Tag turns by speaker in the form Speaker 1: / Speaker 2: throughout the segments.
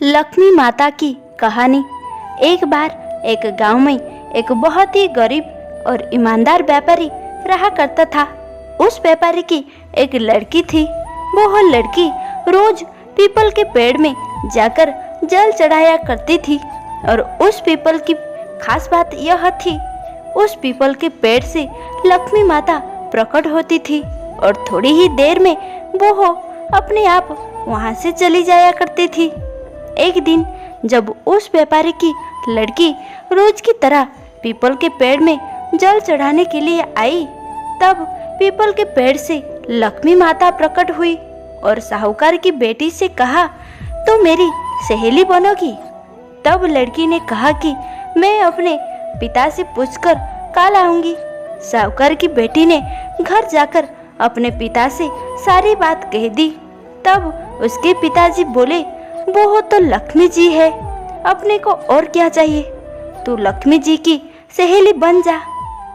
Speaker 1: लक्ष्मी माता की कहानी। एक बार एक गांव में एक बहुत ही गरीब और ईमानदार व्यापारी रहा करता था। उस व्यापारी की एक लड़की थी। वो लड़की रोज पीपल के पेड़ में जाकर जल चढ़ाया करती थी। और उस पीपल की खास बात यह थी, उस पीपल के पेड़ से लक्ष्मी माता प्रकट होती थी और थोड़ी ही देर में वो अपने आप वहां से चली जाया करती थी। एक दिन जब उस व्यापारी की लड़की रोज की तरह पीपल के पेड़ में जल चढ़ाने के लिए आई, तब पीपल के पेड़ से लक्ष्मी माता प्रकट हुई और साहूकार की बेटी से कहा, तो मेरी सहेली बनोगी? तब लड़की ने कहा कि मैं अपने पिता से पूछकर कल आऊंगी। साहूकार की बेटी ने घर जाकर अपने पिता से सारी बात कह दी। तब उसके पिताजी बोले, वो तो लक्ष्मी जी है, अपने को और क्या चाहिए, तू लक्ष्मी जी की सहेली बन जा।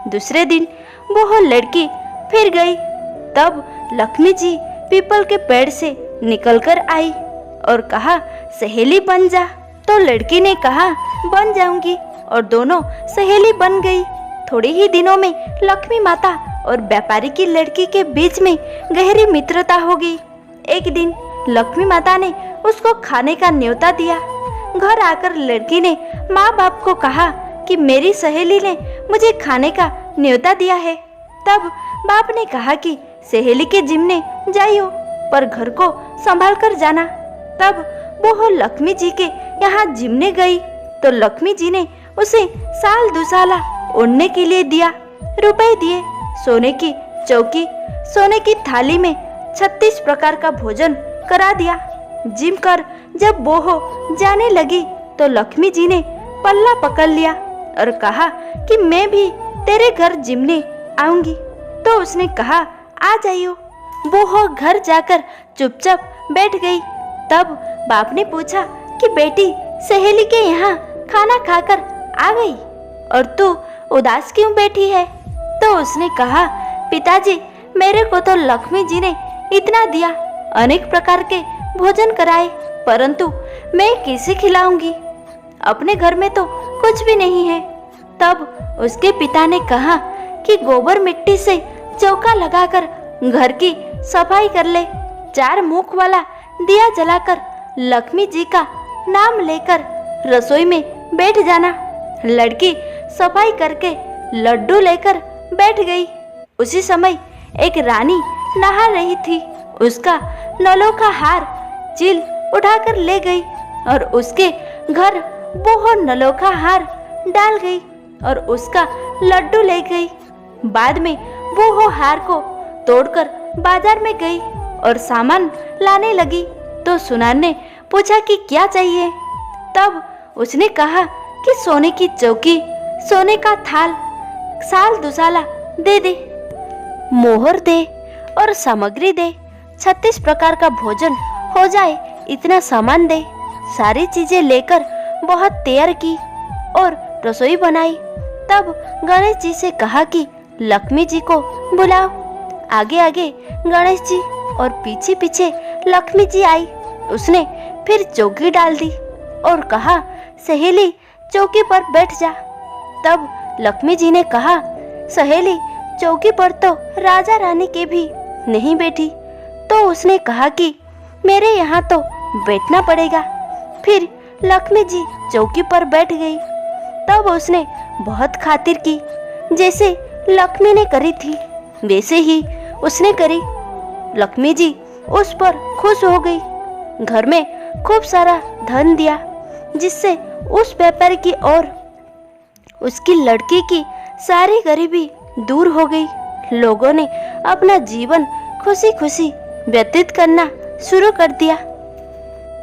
Speaker 1: दूसरे दिन वो लड़की फिर गई। तब लक्ष्मी जी पीपल के पेड़ से निकलकर आई और कहा, सहेली बन जा। तो लड़की ने कहा, बन जाऊंगी, और दोनों सहेली बन गई। थोड़े ही दिनों में लक्ष्मी माता और व्यापारी की लड़की के बीच में गहरी मित्रता हो गई। एक दिन लक्ष्मी माता ने उसको खाने का न्योता दिया। घर आकर लड़की ने माँ बाप को कहा कि मेरी सहेली ने मुझे खाने का न्योता दिया है। तब बाप ने कहा कि सहेली के जिम्मे जाइयो, पर घर को संभाल कर जाना। तब वो लक्ष्मी जी के यहाँ जिम्मे गई तो लक्ष्मी जी ने उसे साल दुसाला ओढ़ने के लिए दिया, रुपए दिए, सोने की चौकी, सोने की थाली में 36 प्रकार का भोजन करा दिया। जिम कर जब वो जाने लगी तो लक्ष्मी जी ने पल्ला पकड़ लिया और कहा कि मैं भी तेरे घर जिमने आऊंगी। तो उसने कहा, आ जाइयो। वो घर जाकर चुपचाप बैठ गई। तब बाप ने पूछा कि बेटी, सहेली के यहाँ खाना खाकर आ गई और तू उदास क्यों बैठी है? तो उसने कहा, पिताजी, मेरे को तो लक्ष्मी जी ने इतना दिया, अनेक प्रकार के भोजन कराए, परंतु मैं किसे खिलाऊंगी? अपने घर में तो कुछ भी नहीं है। तब उसके पिता ने कहा कि गोबर मिट्टी से चौका लगाकर घर की सफाई कर ले, 4 मुख वाला दिया जलाकर लक्ष्मी जी का नाम लेकर रसोई में बैठ जाना। लड़की सफाई करके लड्डू लेकर बैठ गई। उसी समय एक रानी नहा रही थी। उसका नलों का हार चील उठाकर ले गई और उसके घर वो नलों का हार डाल गई और उसका लड्डू ले गई। बाद में वो हार को तोड़कर बाजार में गई और सामान लाने लगी। तो सुनार ने पूछा कि क्या चाहिए? तब उसने कहा कि सोने की चौकी, सोने का थाल, साल दुसाला दे दे, मोहर दे और सामग्री दे, 36 प्रकार का भोजन हो जाए इतना सामान दे। सारी चीजें लेकर बहुत तैयार की और रसोई बनाई। तब गणेश जी से कहा कि लक्ष्मी जी को बुलाओ। आगे आगे गणेश जी और पीछे पीछे लक्ष्मी जी आई। उसने फिर चौकी डाल दी और कहा, सहेली चौकी पर बैठ जा। तब लक्ष्मी जी ने कहा, सहेली चौकी पर तो राजा रानी के भी नहीं बैठी। तो उसने कहा कि मेरे यहाँ तो बैठना पड़ेगा। फिर लक्ष्मी जी चौकी पर बैठ गई। तब उसने बहुत खातिर की, जैसे लक्ष्मी ने करी थी वैसे ही उसने करी। लक्ष्मी जी उस पर खुश हो गई। घर में खूब सारा धन दिया, जिससे उस व्यापारी की और उसकी लड़की की सारी गरीबी दूर हो गई। लोगों ने अपना जीवन खुशी खुशी व्यतीत करना शुरू कर दिया।